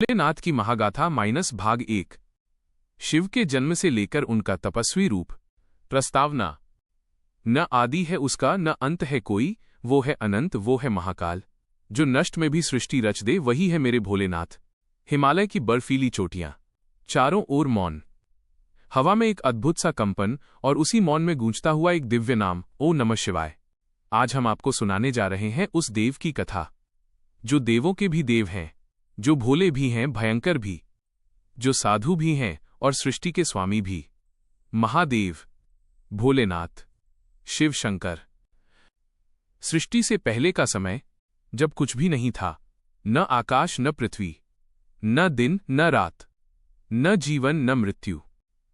भोलेनाथ की महागाथा भाग 1। शिव के जन्म से लेकर उनका तपस्वी रूप। प्रस्तावना। न आदि है उसका न अंत है कोई, वो है अनंत वो है महाकाल। जो नष्ट में भी सृष्टि रच दे वही है मेरे भोलेनाथ। हिमालय की बर्फीली चोटियां, चारों ओर मौन, हवा में एक अद्भुत सा कंपन और उसी मौन में गूंजता हुआ एक दिव्य नाम, ओ नमः शिवाय। आज हम आपको सुनाने जा रहे हैं उस देव की कथा जो देवों के भी देव हैं, जो भोले भी हैं भयंकर भी, जो साधु भी हैं और सृष्टि के स्वामी भी। महादेव, भोलेनाथ, शिव शंकर। सृष्टि से पहले का समय, जब कुछ भी नहीं था, न आकाश न पृथ्वी, न दिन न रात, न जीवन न मृत्यु,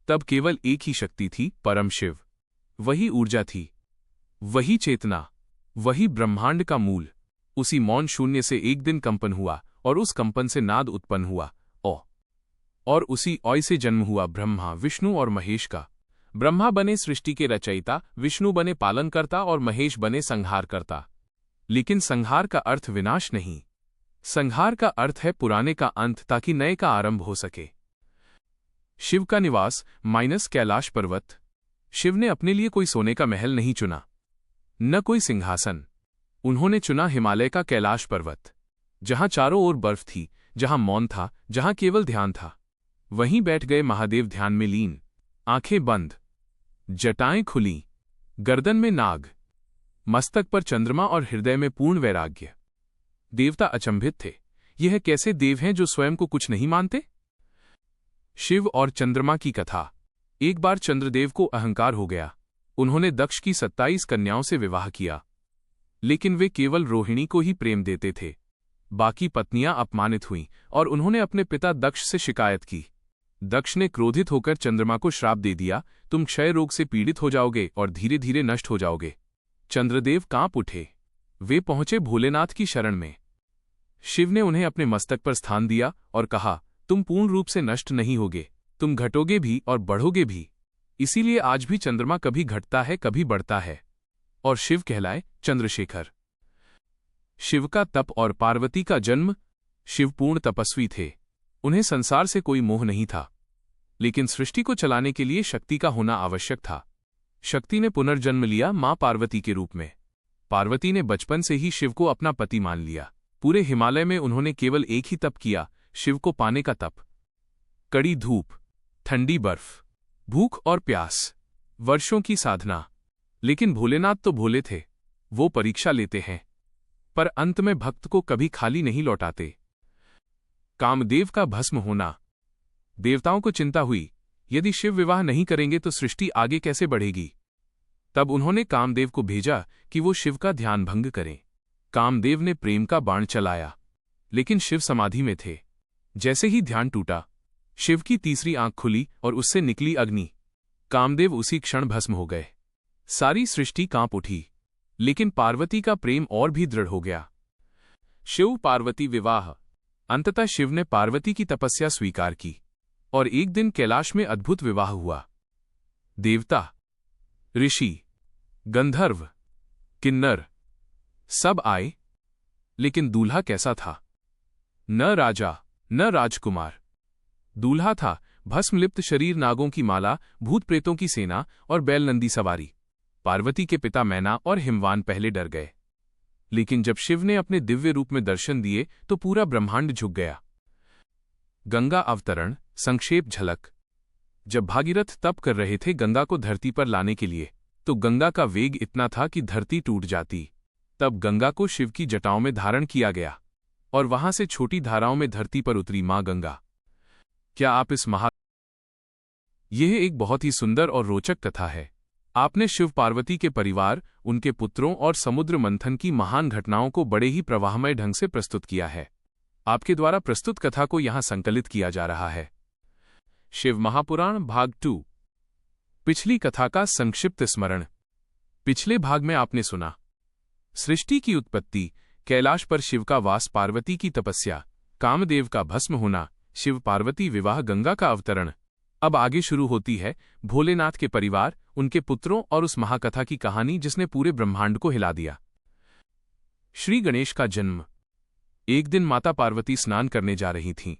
तब केवल एक ही शक्ति थी, परम शिव। वही ऊर्जा थी, वही चेतना, वही ब्रह्मांड का मूल। उसी मौन शून्य से एक दिन कंपन हुआ और उस कंपन से नाद उत्पन्न हुआ, ओ। और उसी ओय से जन्म हुआ ब्रह्मा, विष्णु और महेश का। ब्रह्मा बने सृष्टि के रचयिता, विष्णु बने पालनकर्ता और महेश बने संहारकर्ता। लेकिन संहार का अर्थ विनाश नहीं, संहार का अर्थ है पुराने का अंत ताकि नए का आरंभ हो सके। शिव का निवास कैलाश पर्वत। शिव ने अपने लिए कोई सोने का महल नहीं चुना, न कोई सिंहासन। उन्होंने चुना हिमालय का कैलाश पर्वत, जहां चारों ओर बर्फ थी, जहां मौन था, जहां केवल ध्यान था। वहीं बैठ गए महादेव ध्यान में लीन, आंखें बंद, जटाएं खुली, गर्दन में नाग, मस्तक पर चंद्रमा और हृदय में पूर्ण वैराग्य। देवता अचंभित थे, यह कैसे देव हैं जो स्वयं को कुछ नहीं मानते। शिव और चंद्रमा की कथा। एक बार चंद्रदेव को अहंकार हो गया। उन्होंने दक्ष की 27 कन्याओं से विवाह किया, लेकिन वे केवल रोहिणी को ही प्रेम देते थे। बाकी पत्नियां अपमानित हुईं और उन्होंने अपने पिता दक्ष से शिकायत की। दक्ष ने क्रोधित होकर चंद्रमा को श्राप दे दिया, तुम क्षय रोग से पीड़ित हो जाओगे और धीरे धीरे नष्ट हो जाओगे। चंद्रदेव कांप उठे। वे पहुंचे भोलेनाथ की शरण में। शिव ने उन्हें अपने मस्तक पर स्थान दिया और कहा, तुम पूर्ण रूप से नष्ट नहीं होगे, तुम घटोगे भी और बढ़ोगे भी। इसीलिए आज भी चंद्रमा कभी घटता है कभी बढ़ता है और शिव कहलाए चंद्रशेखर। शिव का तप और पार्वती का जन्म। शिव पूर्ण तपस्वी थे, उन्हें संसार से कोई मोह नहीं था, लेकिन सृष्टि को चलाने के लिए शक्ति का होना आवश्यक था। शक्ति ने पुनर्जन्म लिया मां पार्वती के रूप में। पार्वती ने बचपन से ही शिव को अपना पति मान लिया। पूरे हिमालय में उन्होंने केवल एक ही तप किया, शिव को पाने का तप। कड़ी धूप, ठंडी बर्फ, भूख और प्यास, वर्षों की साधना। लेकिन भोलेनाथ तो भोले थे, वो परीक्षा लेते हैं, पर अंत में भक्त को कभी खाली नहीं लौटाते। कामदेव का भस्म होना। देवताओं को चिंता हुई, यदि शिव विवाह नहीं करेंगे तो सृष्टि आगे कैसे बढ़ेगी। तब उन्होंने कामदेव को भेजा कि वो शिव का ध्यान भंग करें। कामदेव ने प्रेम का बाण चलाया, लेकिन शिव समाधि में थे। जैसे ही ध्यान टूटा, शिव की तीसरी आंख खुली और उससे निकली अग्नि। कामदेव उसी क्षण भस्म हो गए। सारी सृष्टि कांप उठी, लेकिन पार्वती का प्रेम और भी दृढ़ हो गया। शिव पार्वती विवाह। अंततः शिव ने पार्वती की तपस्या स्वीकार की और एक दिन कैलाश में अद्भुत विवाह हुआ। देवता, ऋषि, गंधर्व, किन्नर सब आए, लेकिन दूल्हा कैसा था। न राजा न राजकुमार। दूल्हा था भस्मलिप्त शरीर, नागों की माला, भूत प्रेतों की सेना और बैलनंदी सवारी। पार्वती के पिता मैना और हिमवान पहले डर गए, लेकिन जब शिव ने अपने दिव्य रूप में दर्शन दिए तो पूरा ब्रह्मांड झुक गया। गंगा अवतरण संक्षेप झलक। जब भागीरथ तप कर रहे थे गंगा को धरती पर लाने के लिए, तो गंगा का वेग इतना था कि धरती टूट जाती। तब गंगा को शिव की जटाओं में धारण किया गया और वहां से छोटी धाराओं में धरती पर उतरी मां गंगा। क्या आप इस यह एक बहुत ही सुंदर और रोचक कथा है। आपने शिव पार्वती के परिवार, उनके पुत्रों और समुद्र मंथन की महान घटनाओं को बड़े ही प्रवाहमय ढंग से प्रस्तुत किया है। आपके द्वारा प्रस्तुत कथा को यहां संकलित किया जा रहा है। शिव महापुराण भाग 2। पिछली कथा का संक्षिप्त स्मरण। पिछले भाग में आपने सुना सृष्टि की उत्पत्ति, कैलाश पर शिव का वास, पार्वती की तपस्या, कामदेव का भस्म होना, शिव पार्वती विवाह, गंगा का अवतरण। अब आगे शुरू होती है भोलेनाथ के परिवार, उनके पुत्रों और उस महाकथा की कहानी जिसने पूरे ब्रह्मांड को हिला दिया। श्री गणेश का जन्म। एक दिन माता पार्वती स्नान करने जा रही थीं।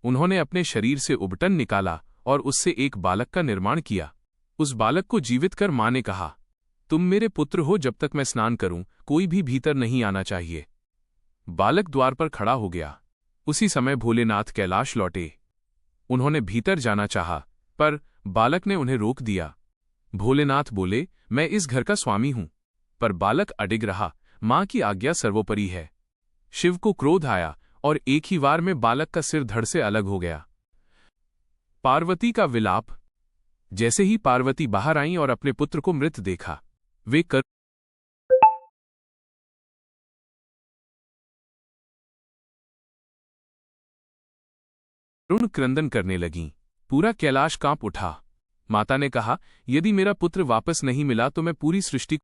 उन्होंने अपने शरीर से उबटन निकाला और उससे एक बालक का निर्माण किया। उस बालक को जीवित कर मां ने कहा, तुम मेरे पुत्र हो, जब तक मैं स्नान करूं कोई भी भीतर नहीं आना चाहिए। बालक द्वार पर खड़ा हो गया। उसी समय भोलेनाथ कैलाश लौटे। उन्होंने भीतर जाना चाहा, पर बालक ने उन्हें रोक दिया। भोलेनाथ बोले, मैं इस घर का स्वामी हूं। पर बालक अडिग रहा, मां की आज्ञा सर्वोपरि है। शिव को क्रोध आया और एक ही वार में बालक का सिर धड़ से अलग हो गया। पार्वती का विलाप। जैसे ही पार्वती बाहर आईं और अपने पुत्र को मृत देखा, वे करुण क्रंदन करने लगीं। पूरा कैलाश कांप उठा। माता ने कहा, यदि मेरा पुत्र वापस नहीं मिला तो मैं पूरी सृष्टि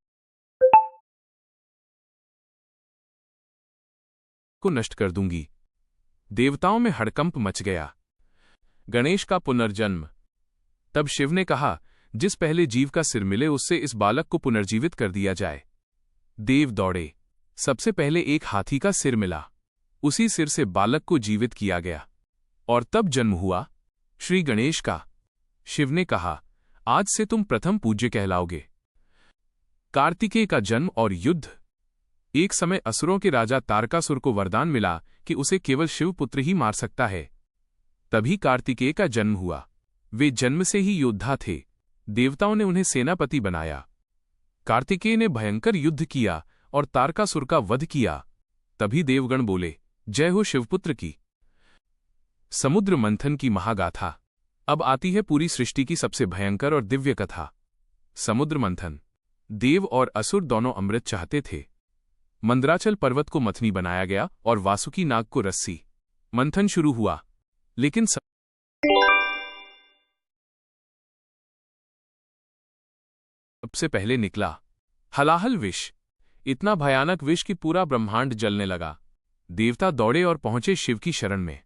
को नष्ट कर दूंगी। देवताओं में हड़कंप मच गया। गणेश का पुनर्जन्म। तब शिव ने कहा, जिस पहले जीव का सिर मिले उससे इस बालक को पुनर्जीवित कर दिया जाए। देव दौड़े। सबसे पहले एक हाथी का सिर मिला। उसी सिर से बालक को जीवित किया गया और तब जन्म हुआ श्री गणेश का। शिव ने कहा, आज से तुम प्रथम पूज्य कहलाओगे। कार्तिकेय का जन्म और युद्ध। एक समय असुरों के राजा तारकासुर को वरदान मिला कि उसे केवल शिवपुत्र ही मार सकता है। तभी कार्तिकेय का जन्म हुआ। वे जन्म से ही योद्धा थे। देवताओं ने उन्हें सेनापति बनाया। कार्तिकेय ने भयंकर युद्ध किया और तारकासुर का वध किया। तभी देवगण बोले, जय हो शिवपुत्र की। समुद्र मंथन की महागाथा। अब आती है पूरी सृष्टि की सबसे भयंकर और दिव्य कथा। समुद्र मंथन। देव और असुर दोनों अमृत चाहते थे। मंदराचल पर्वत को मथनी बनाया गया और वासुकी नाग को रस्सी। मंथन शुरू हुआ, लेकिन सबसे पहले निकला हलाहल विष। इतना भयानक विष कि पूरा ब्रह्मांड जलने लगा। देवता दौड़े और पहुंचे शिव की शरण में।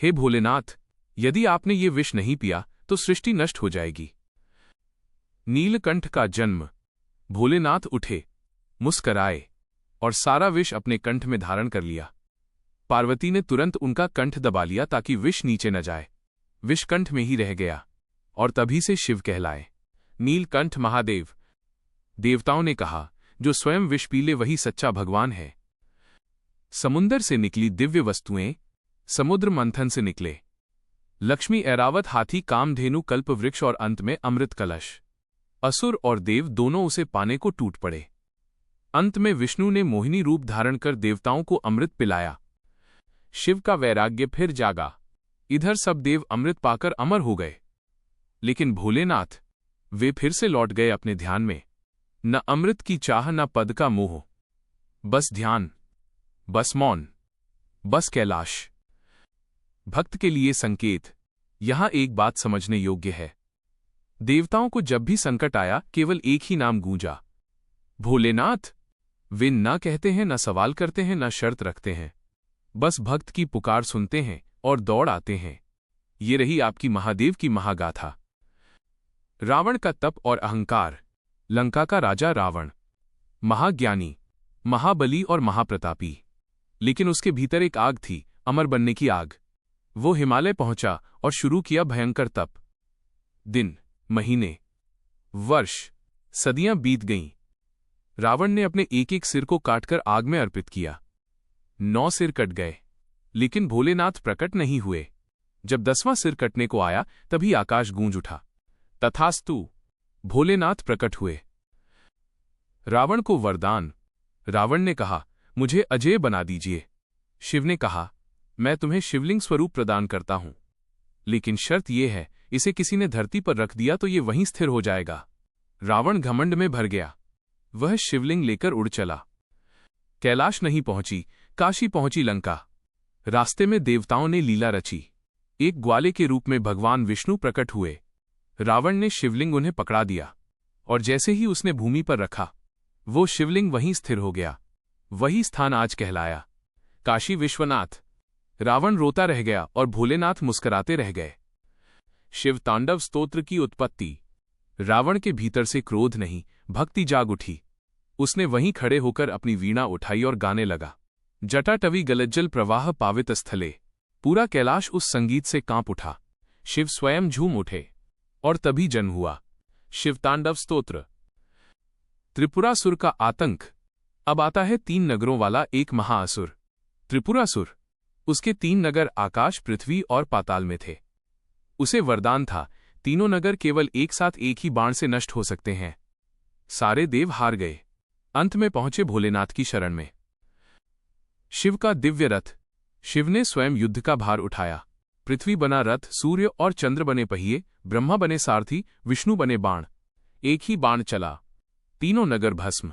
हे भोलेनाथ, यदि आपने ये विष नहीं पिया तो सृष्टि नष्ट हो जाएगी। नीलकंठ का जन्म। भोलेनाथ उठे, मुस्कराए और सारा विष अपने कंठ में धारण कर लिया। पार्वती ने तुरंत उनका कंठ दबा लिया ताकि विष नीचे न जाए। विष कंठ में ही रह गया और तभी से शिव कहलाए। नीलकंठ महादेव। देवताओं ने कहा, जो स्वयं विष पी ले वही सच्चा भगवान है। समुंदर से निकली दिव्य वस्तुएं। समुद्र मंथन से निकले लक्ष्मी, ऐरावत, हाथी, कामधेनु, कल्पवृक्ष और अंत में अमृत कलश। असुर और देव दोनों उसे पाने को टूट पड़े। अंत में विष्णु ने मोहिनी रूप धारण कर देवताओं को अमृत पिलाया। शिव का वैराग्य फिर जागा। इधर सब देव अमृत पाकर अमर हो गए, लेकिन भोलेनाथ, वे फिर से लौट गए अपने ध्यान में। न अमृत की चाह, न पद का मोह, बस ध्यान, बस मौन, बस कैलाश। भक्त के लिए संकेत। यहां एक बात समझने योग्य है। देवताओं को जब भी संकट आया केवल एक ही नाम गूंजा, भोलेनाथ। वे न कहते हैं, न सवाल करते हैं, न शर्त रखते हैं। बस भक्त की पुकार सुनते हैं और दौड़ आते हैं। ये रही आपकी महादेव की महागाथा। रावण का तप और अहंकार। लंका का राजा रावण महाज्ञानी, महाबली और महाप्रतापी, लेकिन उसके भीतर एक आग थी, अमर बनने की आग। वो हिमालय पहुंचा और शुरू किया भयंकर तप। दिन, महीने, वर्ष, सदियां बीत गईं। रावण ने अपने एक एक सिर को काटकर आग में अर्पित किया। 9 सिर कट गए, लेकिन भोलेनाथ प्रकट नहीं हुए। जब 10वां सिर कटने को आया तभी आकाश गूंज उठा, तथास्तु, भोलेनाथ प्रकट हुए। रावण को वरदान। रावण ने कहा, मुझे अजेय बना दीजिए। शिव ने कहा, मैं तुम्हें शिवलिंग स्वरूप प्रदान करता हूं, लेकिन शर्त यह है, इसे किसी ने धरती पर रख दिया तो ये वहीं स्थिर हो जाएगा। रावण घमंड में भर गया। वह शिवलिंग लेकर उड़ चला। कैलाश नहीं पहुंची, काशी पहुंची लंका। रास्ते में देवताओं ने लीला रची। एक ग्वाले के रूप में भगवान विष्णु प्रकट हुए। रावण ने शिवलिंग उन्हें पकड़ा दिया और जैसे ही उसने भूमि पर रखा, वो शिवलिंग वहीं स्थिर हो गया। वही स्थान आज कहलाया काशी विश्वनाथ। रावण रोता रह गया और भोलेनाथ मुस्कराते रह गए। शिव तांडव स्तोत्र की उत्पत्ति। रावण के भीतर से क्रोध नहीं, भक्ति जाग उठी। उसने वहीं खड़े होकर अपनी वीणा उठाई और गाने लगा। जटाटवी गलज्जल प्रवाह पावित स्थले। पूरा कैलाश उस संगीत से कांप उठा। शिव स्वयं झूम उठे और तभी जन्म हुआ शिवतांडव स्तोत्र। त्रिपुरासुर का आतंक। अब आता है 3 नगरों वाला एक महाअसुर त्रिपुरासुर। उसके 3 नगर आकाश, पृथ्वी और पाताल में थे। उसे वरदान था, तीनों नगर केवल एक साथ एक ही बाण से नष्ट हो सकते हैं। सारे देव हार गए। अंत में पहुंचे भोलेनाथ की शरण में। शिव का दिव्य रथ। शिव ने स्वयं युद्ध का भार उठाया। पृथ्वी बना रथ, सूर्य और चंद्र बने पहिए, ब्रह्मा बने सारथी, विष्णु बने बाण। एक ही बाण चला, तीनों नगर भस्म।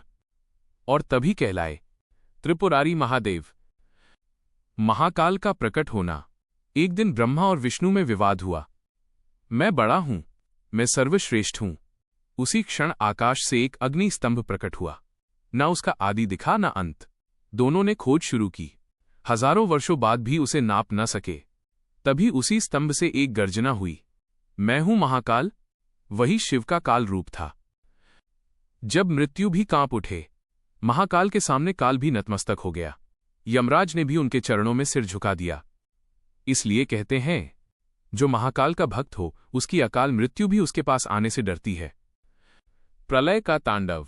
और तभी कहलाए त्रिपुरारी महादेव। महाकाल का प्रकट होना। एक दिन ब्रह्मा और विष्णु में विवाद हुआ। मैं बड़ा हूं, मैं सर्वश्रेष्ठ हूं। उसी क्षण आकाश से एक अग्नि स्तंभ प्रकट हुआ। न उसका आदि दिखा न अंत। दोनों ने खोज शुरू की। हजारों वर्षों बाद भी उसे नाप न सके। तभी उसी स्तंभ से एक गर्जना हुई। मैं हूं महाकाल। वही शिव का काल रूप था। जब मृत्यु भी कांप उठे, महाकाल के सामने काल भी नतमस्तक हो गया। यमराज ने भी उनके चरणों में सिर झुका दिया। इसलिए कहते हैं, जो महाकाल का भक्त हो उसकी अकाल मृत्यु भी उसके पास आने से डरती है। प्रलय का तांडव।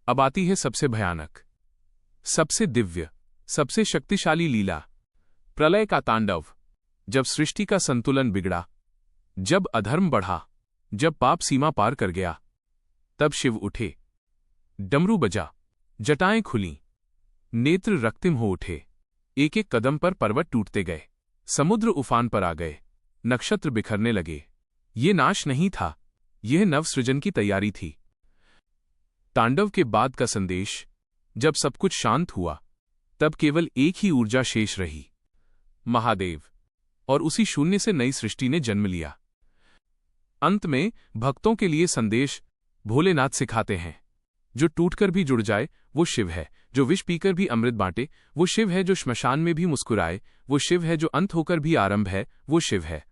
अब आती है सबसे भयानक, सबसे दिव्य, सबसे शक्तिशाली लीला, प्रलय का तांडव। जब सृष्टि का संतुलन बिगड़ा, जब अधर्म बढ़ा, जब पाप सीमा पार कर गया, तब शिव उठे। डमरू बजा, जटाएं खुलीं, नेत्र रक्तिम हो उठे। एक एक कदम पर पर्वत टूटते गए, समुद्र उफान पर आ गए, नक्षत्र बिखरने लगे। ये नाश नहीं था, यह नवसृजन की तैयारी थी। तांडव के बाद का संदेश। जब सब कुछ शांत हुआ, तब केवल एक ही ऊर्जा शेष रही, महादेव। और उसी शून्य से नई सृष्टि ने जन्म लिया। अंत में भक्तों के लिए संदेश भोलेनाथ सिखाते हैं, जो टूटकर भी जुड़ जाए वो शिव है। जो विष पीकर भी अमृत बांटे वो शिव है। जो श्मशान में भी मुस्कुराए वो शिव है। जो अंत होकर भी आरंभ है वो शिव है।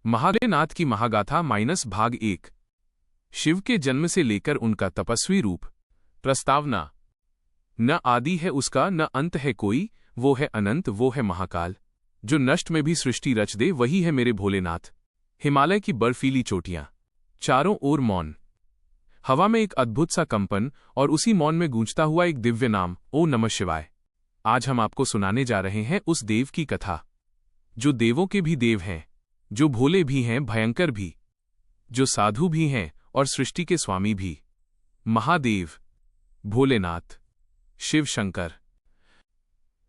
महादेवनाथ की महागाथा भाग 1। शिव के जन्म से लेकर उनका तपस्वी रूप। प्रस्तावना। न आदि है उसका, न अंत है कोई, वो है अनंत, वो है महाकाल। जो नष्ट में भी सृष्टि रच दे वही है मेरे भोलेनाथ। हिमालय की बर्फीली चोटियां, चारों ओर मौन, हवा में एक अद्भुत सा कंपन और उसी मौन में गूंजता हुआ एक दिव्य नाम, ओ नमः शिवाय। आज हम आपको सुनाने जा रहे हैं उस देव की कथा, जो देवों के भी देव हैं, जो भोले भी हैं, भयंकर भी, जो साधु भी हैं और सृष्टि के स्वामी भी। महादेव, भोलेनाथ, शिव शंकर।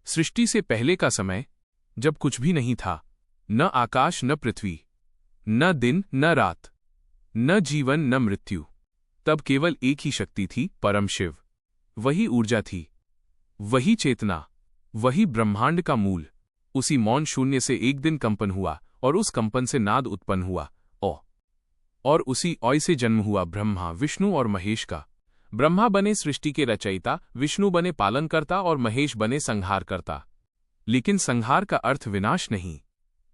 सृष्टि से पहले का समय, जब कुछ भी नहीं था, न आकाश न पृथ्वी, न दिन न रात, न जीवन न मृत्यु, तब केवल एक ही शक्ति थी, परम शिव। वही ऊर्जा थी, वही चेतना, वही ब्रह्मांड का मूल। उसी मौन शून्य से एक दिन कंपन हुआ और उस कंपन से नाद उत्पन्न हुआ, ओ। और उसी ओय से जन्म हुआ ब्रह्मा, विष्णु और महेश का। ब्रह्मा बने सृष्टि के रचयिता, विष्णु बने पालनकर्ता और महेश बने संहारकर्ता। लेकिन संहार का अर्थ विनाश नहीं,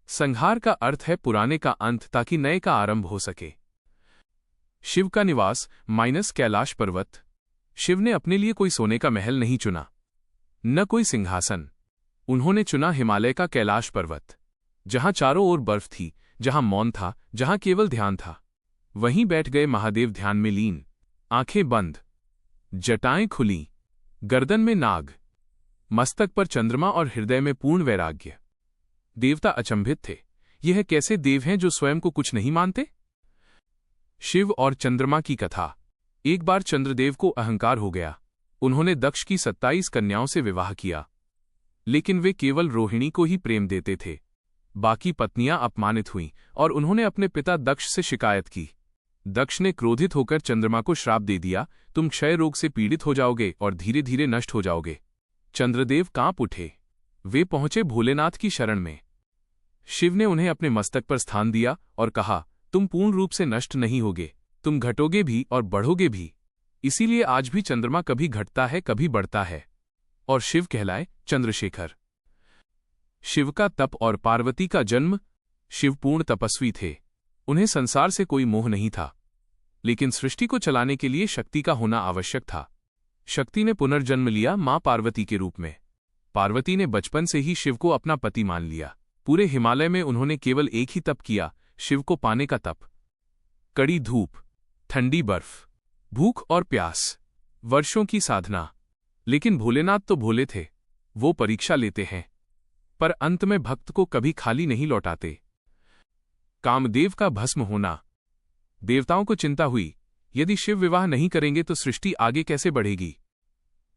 संहार का अर्थ है पुराने का अंत, ताकि नए का आरंभ हो सके। शिव का निवास कैलाश पर्वत। शिव ने अपने लिए कोई सोने का महल नहीं चुना, न कोई सिंहासन। उन्होंने चुना हिमालय का कैलाश पर्वत, जहां चारों ओर बर्फ थी, जहां मौन था, जहां केवल ध्यान था। वहीं बैठ गए महादेव ध्यान में लीन, आंखें बंद, जटाएं खुली, गर्दन में नाग, मस्तक पर चंद्रमा और हृदय में पूर्ण वैराग्य। देवता अचंभित थे, यह कैसे देव हैं जो स्वयं को कुछ नहीं मानते। शिव और चंद्रमा की कथा। एक बार चंद्रदेव को अहंकार हो गया। उन्होंने दक्ष की 27 कन्याओं से विवाह किया, लेकिन वे केवल रोहिणी को ही प्रेम देते थे। बाकी पत्नियां अपमानित हुईं और उन्होंने अपने पिता दक्ष से शिकायत की। दक्ष ने क्रोधित होकर चंद्रमा को श्राप दे दिया, तुम क्षय रोग से पीड़ित हो जाओगे और धीरे धीरे नष्ट हो जाओगे। चंद्रदेव कांप उठे। वे पहुंचे भोलेनाथ की शरण में। शिव ने उन्हें अपने मस्तक पर स्थान दिया और कहा, तुम पूर्ण रूप से नष्ट नहीं होगे, तुम घटोगे भी और बढ़ोगे भी। इसीलिए आज भी चंद्रमा कभी घटता है, कभी बढ़ता है। और शिव कहलाए चंद्रशेखर। शिव का तप और पार्वती का जन्म। शिव पूर्ण तपस्वी थे, उन्हें संसार से कोई मोह नहीं था, लेकिन सृष्टि को चलाने के लिए शक्ति का होना आवश्यक था। शक्ति ने पुनर्जन्म लिया मां पार्वती के रूप में। पार्वती ने बचपन से ही शिव को अपना पति मान लिया। पूरे हिमालय में उन्होंने केवल एक ही तप किया, शिव को पाने का तप। कड़ी धूप, ठंडी बर्फ, भूख और प्यास, वर्षों की साधना। लेकिन भोलेनाथ तो भोले थे, वो परीक्षा लेते हैं, पर अंत में भक्त को कभी खाली नहीं लौटाते। कामदेव का भस्म होना। देवताओं को चिंता हुई, यदि शिव विवाह नहीं करेंगे तो सृष्टि आगे कैसे बढ़ेगी।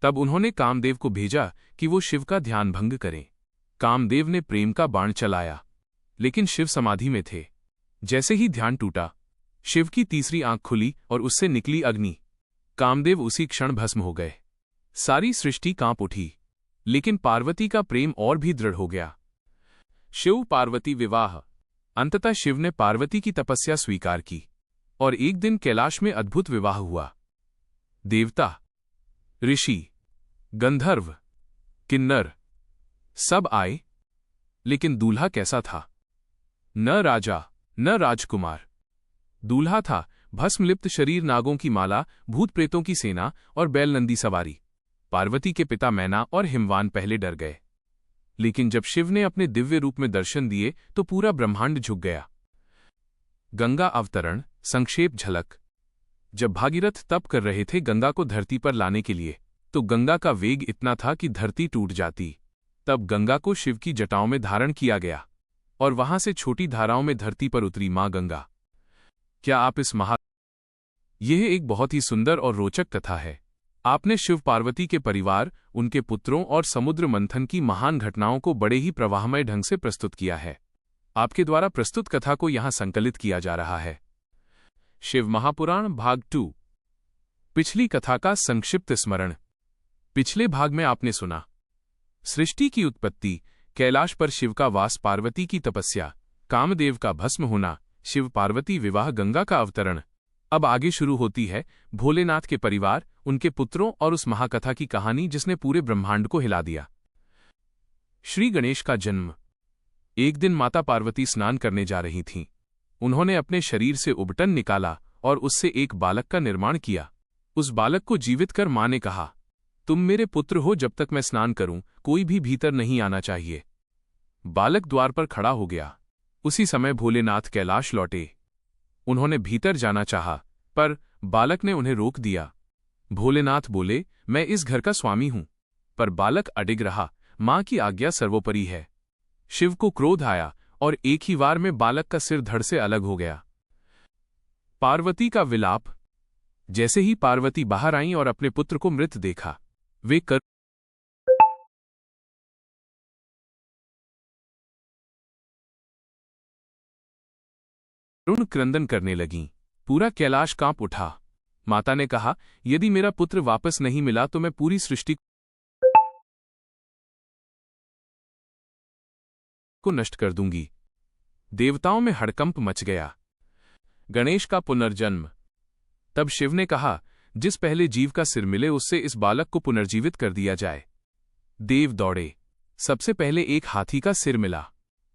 तब उन्होंने कामदेव को भेजा कि वो शिव का ध्यान भंग करें। कामदेव ने प्रेम का बाण चलाया, लेकिन शिव समाधि में थे। जैसे ही ध्यान टूटा, शिव की तीसरी आंख खुली और उससे निकली अग्नि। कामदेव उसी क्षण भस्म हो गए। सारी सृष्टि कांप उठी, लेकिन पार्वती का प्रेम और भी दृढ़ हो गया। शिव पार्वती विवाह। अंततः शिव ने पार्वती की तपस्या स्वीकार की और एक दिन कैलाश में अद्भुत विवाह हुआ। देवता, ऋषि, गंधर्व, किन्नर सब आए, लेकिन दूल्हा कैसा था? न राजा न राजकुमार। दूल्हा था भस्मलिप्त शरीर, नागों की माला, भूत प्रेतों की सेना और बैलनंदी सवारी। पार्वती के पिता मैना और हिमवान पहले डर गए, लेकिन जब शिव ने अपने दिव्य रूप में दर्शन दिए तो पूरा ब्रह्मांड झुक गया। गंगा अवतरण संक्षेप झलक। जब भागीरथ तप कर रहे थे गंगा को धरती पर लाने के लिए, तो गंगा का वेग इतना था कि धरती टूट जाती। तब गंगा को शिव की जटाओं में धारण किया गया और वहां से छोटी धाराओं में धरती पर उतरी मां गंगा। क्या आप इस यह एक बहुत ही सुंदर और रोचक कथा है। आपने शिव पार्वती के परिवार, उनके पुत्रों और समुद्र मंथन की महान घटनाओं को बड़े ही प्रवाहमय ढंग से प्रस्तुत किया है। आपके द्वारा प्रस्तुत कथा को यहां संकलित किया जा रहा है। शिव महापुराण भाग 2। पिछली कथा का संक्षिप्त स्मरण। पिछले भाग में आपने सुना सृष्टि की उत्पत्ति, कैलाश पर शिव का वास, पार्वती की तपस्या, कामदेव का भस्म होना, शिव पार्वती विवाह, गंगा का अवतरण। अब आगे शुरू होती है भोलेनाथ के परिवार, उनके पुत्रों और उस महाकथा की कहानी जिसने पूरे ब्रह्मांड को हिला दिया। श्री गणेश का जन्म। एक दिन माता पार्वती स्नान करने जा रही थीं। उन्होंने अपने शरीर से उबटन निकाला और उससे एक बालक का निर्माण किया। उस बालक को जीवित कर मां ने कहा, तुम मेरे पुत्र हो, जब तक मैं स्नान करूं कोई भी भीतर नहीं आना चाहिए। बालक द्वार पर खड़ा हो गया। उसी समय भोलेनाथ कैलाश लौटे। उन्होंने भीतर जाना चाहा, पर बालक ने उन्हें रोक दिया। भोलेनाथ बोले, मैं इस घर का स्वामी हूं। पर बालक अडिग रहा, मां की आज्ञा सर्वोपरि है। शिव को क्रोध आया और एक ही वार में बालक का सिर धड़ से अलग हो गया। पार्वती का विलाप। जैसे ही पार्वती बाहर आईं और अपने पुत्र को मृत देखा, वे करुण क्रंदन करने लगीं। पूरा कैलाश कांप उठा। माता ने कहा, यदि मेरा पुत्र वापस नहीं मिला तो मैं पूरी सृष्टि को नष्ट कर दूंगी। देवताओं में हड़कंप मच गया। गणेश का पुनर्जन्म। तब शिव ने कहा, जिस पहले जीव का सिर मिले उससे इस बालक को पुनर्जीवित कर दिया जाए। देव दौड़े। सबसे पहले एक हाथी का सिर मिला।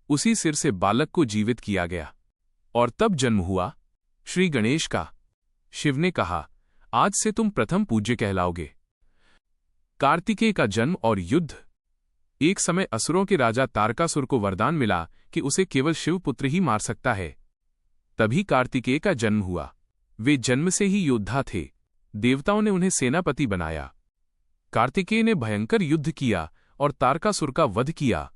उसी सिर से बालक को जीवित किया गया और तब जन्म हुआ श्री गणेश का। शिव ने कहा, आज से तुम प्रथम पूज्य कहलाओगे। कार्तिकेय का जन्म और युद्ध। एक समय असुरों के राजा तारकासुर को वरदान मिला कि उसे केवल शिवपुत्र ही मार सकता है। तभी कार्तिकेय का जन्म हुआ। वे जन्म से ही योद्धा थे। देवताओं ने उन्हें सेनापति बनाया। कार्तिकेय ने भयंकर युद्ध किया और तारकासुर का वध किया।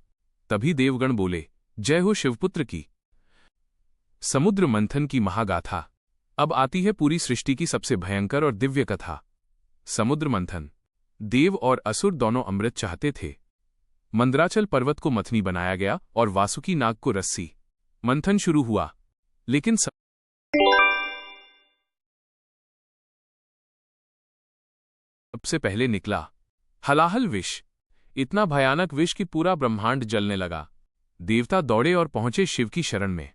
तभी देवगण बोले, जय हो शिवपुत्र की। समुद्र मंथन की महागाथा। अब आती है पूरी सृष्टि की सबसे भयंकर और दिव्य कथा। समुद्र मंथन। देव और असुर दोनों अमृत चाहते थे। मंदराचल पर्वत को मथनी बनाया गया और वासुकी नाग को रस्सी। मंथन शुरू हुआ, लेकिन सबसे पहले निकला हलाहल विष। इतना भयानक विष कि पूरा ब्रह्मांड जलने लगा। देवता दौड़े और पहुंचे शिव की शरण में।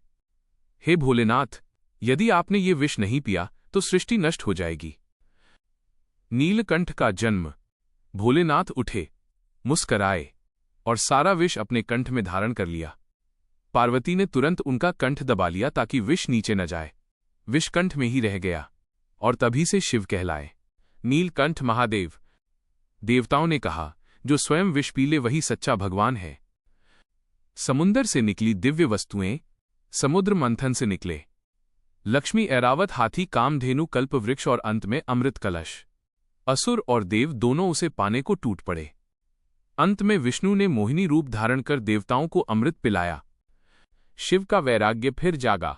हे भोलेनाथ, यदि आपने ये विष नहीं पिया तो सृष्टि नष्ट हो जाएगी। नीलकंठ का जन्म। भोलेनाथ उठे, मुस्कराए और सारा विष अपने कंठ में धारण कर लिया। पार्वती ने तुरंत उनका कंठ दबा लिया ताकि विष नीचे न जाए। विष कंठ में ही रह गया और तभी से शिव कहलाए। नीलकंठ महादेव। देवताओं ने कहा, जो स्वयं विष पी ले वही सच्चा भगवान है। समुंदर से निकली दिव्य वस्तुएं, समुद्र मंथन से निकले लक्ष्मी, ऐरावत, हाथी, कामधेनु, कल्प वृक्ष और अंत में अमृत कलश। असुर और देव दोनों उसे पाने को टूट पड़े। अंत में विष्णु ने मोहिनी रूप धारण कर देवताओं को अमृत पिलाया। शिव का वैराग्य फिर जागा।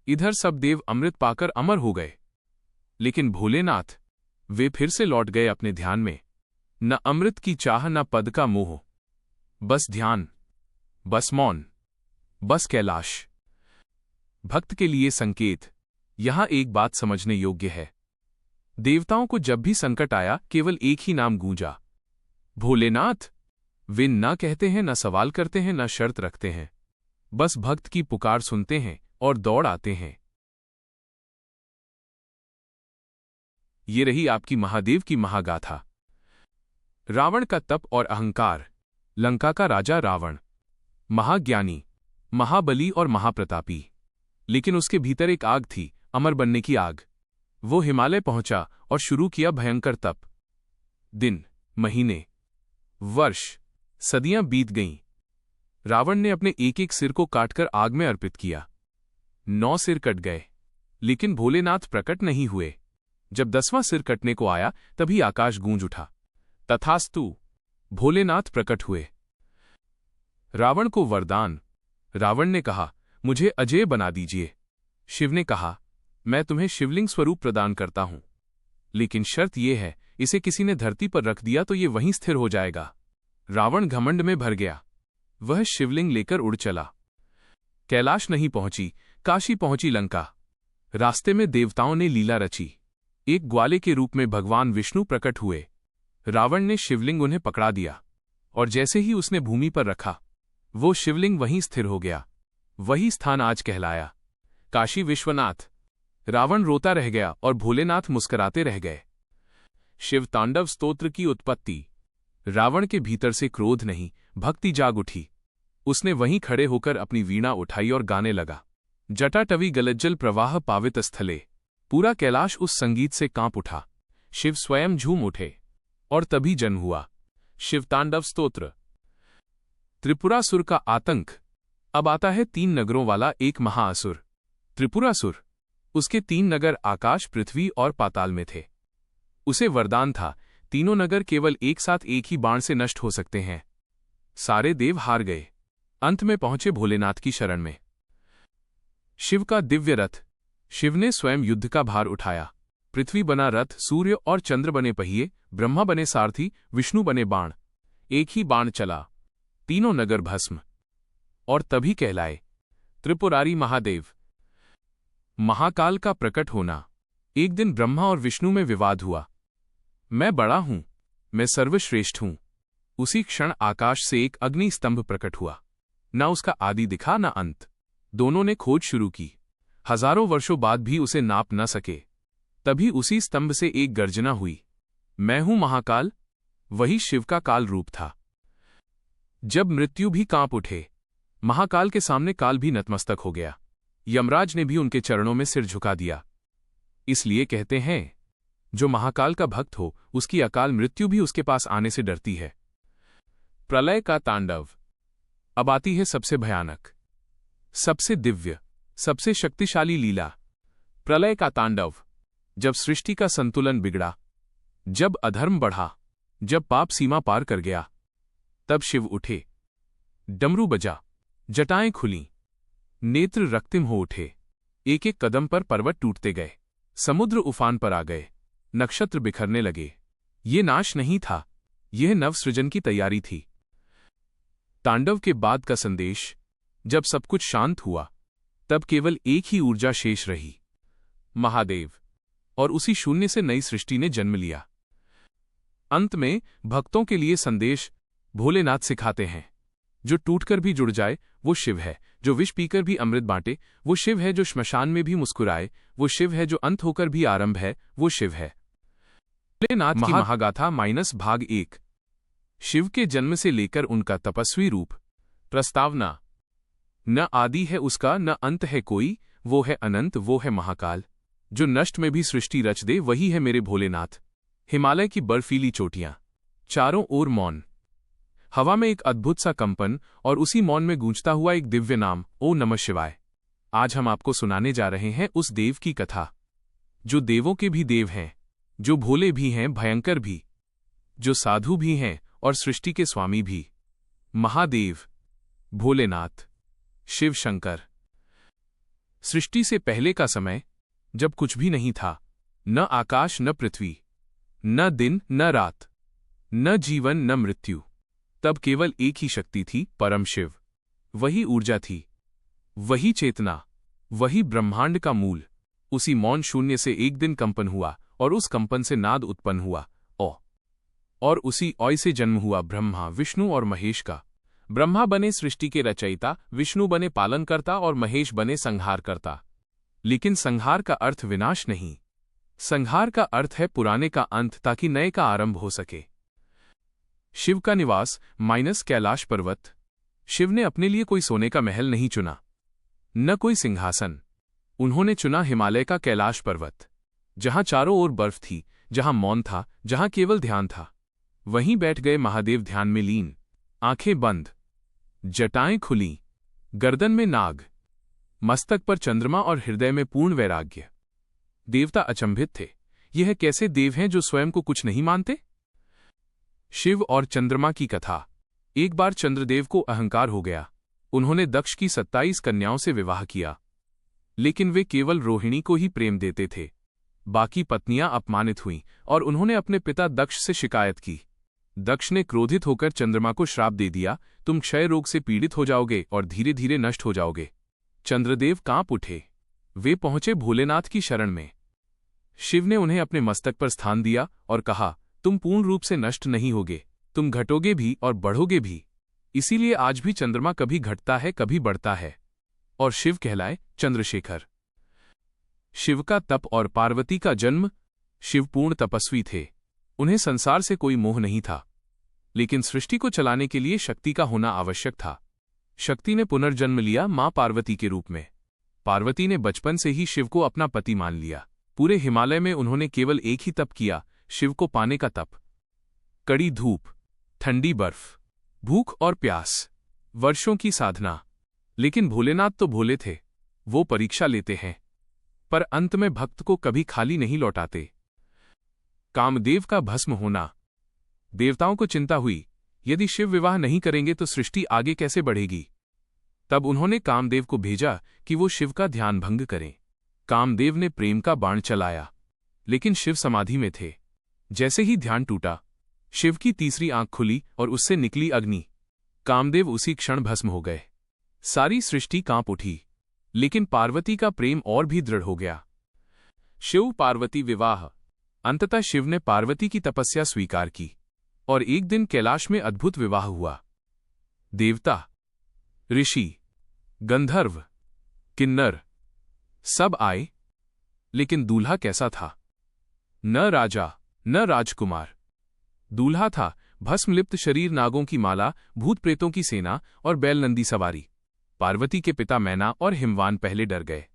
इधर सब देव अमृत पाकर अमर हो गए, लेकिन भोलेनाथ, वे फिर से लौट गए अपने ध्यान में। न अमृत की चाह, न पद का मोह, बस ध्यान, बस मौन, बस कैलाश। भक्त के लिए संकेत। यहां एक बात समझने योग्य है। देवताओं को जब भी संकट आया, केवल एक ही नाम गूंजा, भोलेनाथ। वे न कहते हैं, न सवाल करते हैं, न शर्त रखते हैं, बस भक्त की पुकार सुनते हैं और दौड़ आते हैं। ये रही आपकी महादेव की महागाथा। रावण का तप और अहंकार। लंका का राजा रावण महाज्ञानी, महाबली और महाप्रतापी, लेकिन उसके भीतर एक आग थी, अमर बनने की आग। वो हिमालय पहुंचा और शुरू किया भयंकर तप। दिन, महीने, वर्ष, सदियां बीत गईं। रावण ने अपने एक एक सिर को काटकर आग में अर्पित किया। 9 सिर कट गए, लेकिन भोलेनाथ प्रकट नहीं हुए। जब 10वां सिर कटने को आया, तभी आकाश गूंज उठा, तथास्तु, भोलेनाथ प्रकट हुए। रावण को वरदान। रावण ने कहा, मुझे अजेय बना दीजिए। शिव ने कहा, मैं तुम्हें शिवलिंग स्वरूप प्रदान करता हूं, लेकिन शर्त यह है, इसे किसी ने धरती पर रख दिया तो ये वहीं स्थिर हो जाएगा। रावण घमंड में भर गया। वह शिवलिंग लेकर उड़ चला। कैलाश नहीं पहुंची, काशी पहुंची लंका। रास्ते में देवताओं ने लीला रची। एक ग्वाले के रूप में भगवान विष्णु प्रकट हुए। रावण ने शिवलिंग उन्हें पकड़ा दिया, और जैसे ही उसने भूमि पर रखा, वो शिवलिंग वहीं स्थिर हो गया। वही स्थान आज कहलाया काशी विश्वनाथ। रावण रोता रह गया और भोलेनाथ मुस्कुराते रह गए। शिव तांडव स्तोत्र की उत्पत्ति। रावण के भीतर से क्रोध नहीं, भक्ति जाग उठी। उसने वहीं खड़े होकर अपनी वीणा उठाई और गाने लगा, जटाटवी गलज्जल प्रवाह पावित स्थले। पूरा कैलाश उस संगीत से कांप उठा। शिव स्वयं झूम उठे, और तभी जन्म हुआ शिवतांडव स्तोत्र। त्रिपुरासुर का आतंक। अब आता है 3 नगरों वाला एक महाअसुर, त्रिपुरासुर। उसके 3 नगर आकाश, पृथ्वी और पाताल में थे। उसे वरदान था, तीनों नगर केवल एक साथ एक ही बाण से नष्ट हो सकते हैं। सारे देव हार गए। अंत में पहुंचे भोलेनाथ की शरण में। शिव का दिव्य रथ। शिव ने स्वयं युद्ध का भार उठाया। पृथ्वी बना रथ, सूर्य और चंद्र बने पहिए, ब्रह्मा बने सारथी, विष्णु बने बाण। एक ही बाण चला, तीनों नगर भस्म, और तभी कहलाए त्रिपुरारी महादेव। महाकाल का प्रकट होना। एक दिन ब्रह्मा और विष्णु में विवाद हुआ। मैं बड़ा हूं, मैं सर्वश्रेष्ठ हूं। उसी क्षण आकाश से एक अग्नि स्तंभ प्रकट हुआ। न उसका आदि दिखा, न अंत। दोनों ने खोज शुरू की। हजारों वर्षों बाद भी उसे नाप न सके। तभी उसी स्तंभ से एक गर्जना हुई, मैं हूं महाकाल। वही शिव का काल रूप था। जब मृत्यु भी कांप उठे, महाकाल के सामने काल भी नतमस्तक हो गया। यमराज ने भी उनके चरणों में सिर झुका दिया। इसलिए कहते हैं, जो महाकाल का भक्त हो, उसकी अकाल मृत्यु भी उसके पास आने से डरती है। प्रलय का तांडव। अब आती है सबसे भयानक, सबसे दिव्य, सबसे शक्तिशाली लीला, प्रलय का तांडव। जब सृष्टि का संतुलन बिगड़ा, जब अधर्म बढ़ा, जब पाप सीमा पार कर गया, तब शिव उठे। डमरू बजा, जटाएं खुलीं, नेत्र रक्तिम हो उठे। एक एक कदम पर पर्वत टूटते गए, समुद्र उफान पर आ गए, नक्षत्र बिखरने लगे। ये नाश नहीं था, यह नवसृजन की तैयारी थी। तांडव के बाद का संदेश। जब सब कुछ शांत हुआ, तब केवल एक ही ऊर्जा शेष रही, महादेव। और उसी शून्य से नई सृष्टि ने जन्म लिया। अंत में भक्तों के लिए संदेश। भोलेनाथ सिखाते हैं, जो टूटकर भी जुड़ जाए वो शिव है। जो विष पीकर भी अमृत बांटे वो शिव है। जो श्मशान में भी मुस्कुराए वो शिव है। जो अंत होकर भी आरंभ है वो शिव है। भोलेनाथ की महागाथा -भाग 1। शिव के जन्म से लेकर उनका तपस्वी रूप। प्रस्तावना। न आदि है उसका, न अंत है कोई, वो है अनंत, वो है महाकाल। जो नष्ट में भी सृष्टि रच दे वही है मेरे भोलेनाथ। हिमालय की बर्फीली चोटियां, चारों ओर मौन, हवा में एक अद्भुत सा कंपन और उसी मौन में गूंजता हुआ एक दिव्य नाम, ओ नमः शिवाय। आज हम आपको सुनाने जा रहे हैं उस देव की कथा जो देवों के भी देव हैं, जो भोले भी हैं, भयंकर भी, जो साधु भी हैं और सृष्टि के स्वामी भी। महादेव, भोलेनाथ, शिव शंकर। सृष्टि से पहले का समय, जब कुछ भी नहीं था, न आकाश न पृथ्वी, न दिन न रात, न जीवन न मृत्यु, तब केवल एक ही शक्ति थी, परम शिव। वही ऊर्जा थी, वही चेतना, वही ब्रह्मांड का मूल। उसी मौन शून्य से एक दिन कंपन हुआ और उस कंपन से नाद उत्पन्न हुआ, और उसी ओय से जन्म हुआ ब्रह्मा, विष्णु और महेश का। ब्रह्मा बने सृष्टि के रचयिता, विष्णु बने पालनकर्ता और महेश बने संहारकर्ता। लेकिन संहार का अर्थ विनाश नहीं, संहार का अर्थ है पुराने का अंत ताकि नए का आरंभ हो सके। शिव का निवास कैलाश पर्वत। शिव ने अपने लिए कोई सोने का महल नहीं चुना, न कोई सिंहासन। उन्होंने चुना हिमालय का कैलाश पर्वत, जहां चारों ओर बर्फ थी, जहां मौन था, जहां केवल ध्यान था। वहीं बैठ गए महादेव ध्यान में लीन, आंखें बंद, जटाएं खुली, गर्दन में नाग, मस्तक पर चंद्रमा और हृदय में पूर्ण वैराग्य। देवता अचंभित थे, यह कैसे देव हैं जो स्वयं को कुछ नहीं मानते। शिव और चंद्रमा की कथा। एक बार चंद्रदेव को अहंकार हो गया। उन्होंने दक्ष की 27 कन्याओं से विवाह किया, लेकिन वे केवल रोहिणी को ही प्रेम देते थे। बाकी पत्नियां अपमानित हुईं और उन्होंने अपने पिता दक्ष से शिकायत की। दक्ष ने क्रोधित होकर चंद्रमा को श्राप दे दिया, तुम क्षय रोग से पीड़ित हो जाओगे और धीरे धीरे नष्ट हो जाओगे। चंद्रदेव कांप उठे। वे पहुंचे भोलेनाथ की शरण में। शिव ने उन्हें अपने मस्तक पर स्थान दिया और कहा, तुम पूर्ण रूप से नष्ट नहीं होगे, तुम घटोगे भी और बढ़ोगे भी। इसीलिए आज भी चंद्रमा कभी घटता है, कभी बढ़ता है, और शिव कहलाए चंद्रशेखर। शिव का तप और पार्वती का जन्म। शिव पूर्ण तपस्वी थे, उन्हें संसार से कोई मोह नहीं था, लेकिन सृष्टि को चलाने के लिए शक्ति का होना आवश्यक था। शक्ति ने पुनर्जन्म लिया मां पार्वती के रूप में। पार्वती ने बचपन से ही शिव को अपना पति मान लिया। पूरे हिमालय में उन्होंने केवल एक ही तप किया, शिव को पाने का तप। कड़ी धूप, ठंडी बर्फ, भूख और प्यास, वर्षों की साधना। लेकिन भोलेनाथ तो भोले थे, वो परीक्षा लेते हैं, पर अंत में भक्त को कभी खाली नहीं लौटाते। कामदेव का भस्म होना। देवताओं को चिंता हुई, यदि शिव विवाह नहीं करेंगे तो सृष्टि आगे कैसे बढ़ेगी। तब उन्होंने कामदेव को भेजा कि वो शिव का ध्यान भंग करें। कामदेव ने प्रेम का बाण चलाया, लेकिन शिव समाधि में थे। जैसे ही ध्यान टूटा, शिव की तीसरी आंख खुली और उससे निकली अग्नि। कामदेव उसी क्षण भस्म हो गए। सारी सृष्टि कांप उठी, लेकिन पार्वती का प्रेम और भी दृढ़ हो गया। शिव पार्वती विवाह। अंततः शिव ने पार्वती की तपस्या स्वीकार की और एक दिन कैलाश में अद्भुत विवाह हुआ। देवता, ऋषि, गंधर्व, किन्नर सब आए, लेकिन दूल्हा कैसा था? न राजा न राजकुमार। दूल्हा था भस्मलिप्त शरीर, नागों की माला, भूत प्रेतों की सेना और बैलनंदी सवारी। पार्वती के पिता मैना और हिमवान पहले डर गए,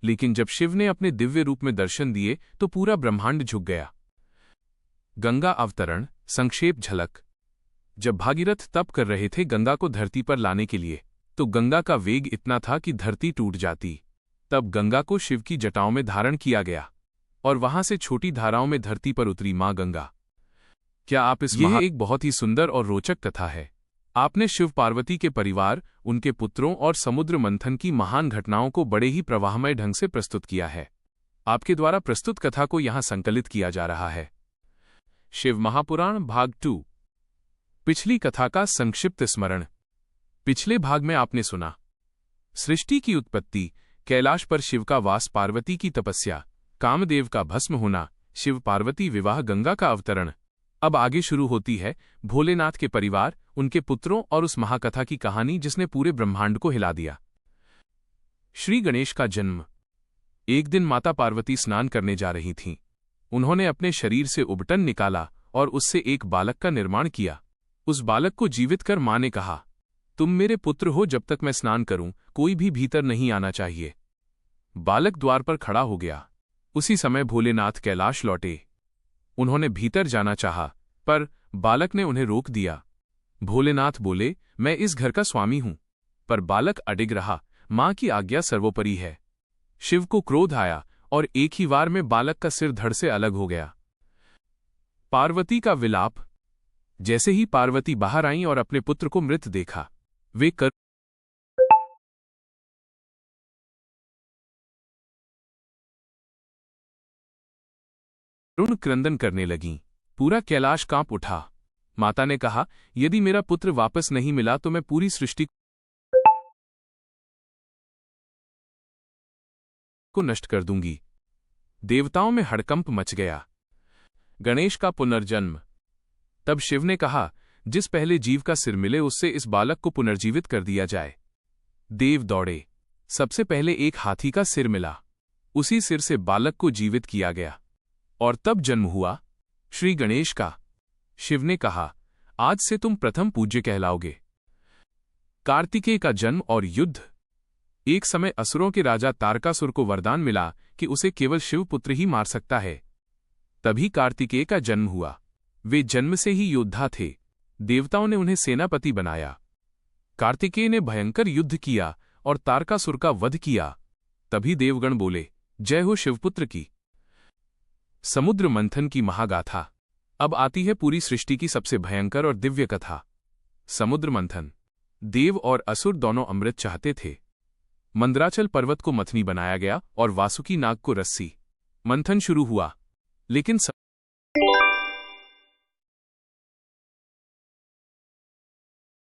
लेकिन जब शिव ने अपने दिव्य रूप में दर्शन दिए तो पूरा ब्रह्मांड झुक गया। गंगा अवतरण संक्षेप झलक। जब भागीरथ तप कर रहे थे गंगा को धरती पर लाने के लिए, तो गंगा का वेग इतना था कि धरती टूट जाती। तब गंगा को शिव की जटाओं में धारण किया गया और वहां से छोटी धाराओं में धरती पर उतरी मां गंगा। क्या आप यह एक बहुत ही सुंदर और रोचक कथा है। आपने शिव पार्वती के परिवार, उनके पुत्रों और समुद्र मंथन की महान घटनाओं को बड़े ही प्रवाहमय ढंग से प्रस्तुत किया है। आपके द्वारा प्रस्तुत कथा को यहां संकलित किया जा रहा है। शिव महापुराण भाग 2। पिछली कथा का संक्षिप्त स्मरण। पिछले भाग में आपने सुना सृष्टि की उत्पत्ति, कैलाश पर शिव का वास, पार्वती की तपस्या, कामदेव का भस्म होना, शिव पार्वती विवाह, गंगा का अवतरण। अब आगे शुरू होती है भोलेनाथ के परिवार, उनके पुत्रों और उस महाकथा की कहानी जिसने पूरे ब्रह्मांड को हिला दिया। श्री गणेश का जन्म। एक दिन माता पार्वती स्नान करने जा रही थीं। उन्होंने अपने शरीर से उबटन निकाला और उससे एक बालक का निर्माण किया। उस बालक को जीवित कर मां ने कहा, तुम मेरे पुत्र हो, जब तक मैं स्नान करूं कोई भी भीतर नहीं आना चाहिए। बालक द्वार पर खड़ा हो गया। उसी समय भोलेनाथ कैलाश लौटे। उन्होंने भीतर जाना चाहा, पर बालक ने उन्हें रोक दिया। भोलेनाथ बोले, मैं इस घर का स्वामी हूं। पर बालक अडिग रहा, मां की आज्ञा सर्वोपरि है। शिव को क्रोध आया और एक ही वार में बालक का सिर धड़ से अलग हो गया। पार्वती का विलाप। जैसे ही पार्वती बाहर आईं और अपने पुत्र को मृत देखा, वे करुण क्रंदन करने लगीं। पूरा कैलाश कांप उठा। माता ने कहा, यदि मेरा पुत्र वापस नहीं मिला तो मैं पूरी सृष्टि को नष्ट कर दूंगी। देवताओं में हड़कंप मच गया। गणेश का पुनर्जन्म। तब शिव ने कहा, जिस पहले जीव का सिर मिले उससे इस बालक को पुनर्जीवित कर दिया जाए। देव दौड़े। सबसे पहले एक हाथी का सिर मिला। उसी सिर से बालक को जीवित किया गया और तब जन्म हुआ श्री गणेश का। शिव ने कहा, आज से तुम प्रथम पूज्य कहलाओगे। कार्तिकेय का जन्म और युद्ध। एक समय असुरों के राजा तारकासुर को वरदान मिला कि उसे केवल शिवपुत्र ही मार सकता है। तभी कार्तिकेय का जन्म हुआ। वे जन्म से ही योद्धा थे। देवताओं ने उन्हें सेनापति बनाया। कार्तिकेय ने भयंकर युद्ध किया और तारकासुर का वध किया। तभी देवगण बोले, जय हो शिवपुत्र की। समुद्र मंथन की महागाथा। अब आती है पूरी सृष्टि की सबसे भयंकर और दिव्य कथा। समुद्र मंथन। देव और असुर दोनों अमृत चाहते थे। मंदराचल पर्वत को मथनी बनाया गया और वासुकी नाग को रस्सी। मंथन शुरू हुआ, लेकिन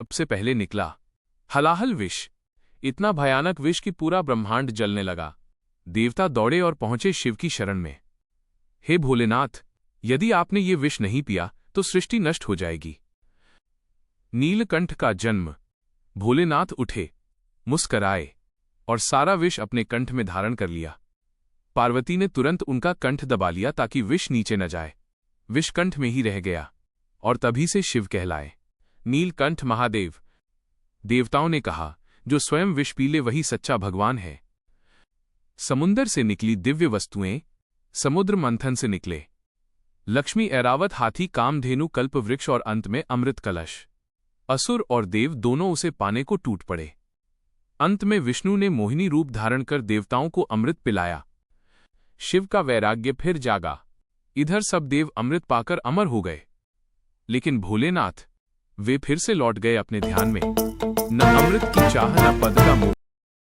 सबसे पहले निकला हलाहल विष। इतना भयानक विष कि पूरा ब्रह्मांड जलने लगा। देवता दौड़े और पहुंचे शिव की शरण में। हे भोलेनाथ, यदि आपने ये विष नहीं पिया तो सृष्टि नष्ट हो जाएगी। नीलकंठ का जन्म। भोलेनाथ उठे, मुस्कराए और सारा विष अपने कंठ में धारण कर लिया। पार्वती ने तुरंत उनका कंठ दबा लिया ताकि विष नीचे न जाए। विष कंठ में ही रह गया और तभी से शिव कहलाए। नीलकंठ महादेव। देवताओं ने कहा, जो स्वयं विष पी ले वही सच्चा भगवान है। समुंदर से निकली दिव्य वस्तुएं। समुद्र मंथन से निकले लक्ष्मी, ऐरावत, हाथी, कामधेनु, कल्प वृक्ष और अंत में अमृत कलश। असुर और देव दोनों उसे पाने को टूट पड़े। अंत में विष्णु ने मोहिनी रूप धारण कर देवताओं को अमृत पिलाया। शिव का वैराग्य फिर जागा। इधर सब देव अमृत पाकर अमर हो गए, लेकिन भोलेनाथ, वे फिर से लौट गए अपने ध्यान में। न अमृत की चाह, न पद का मोह।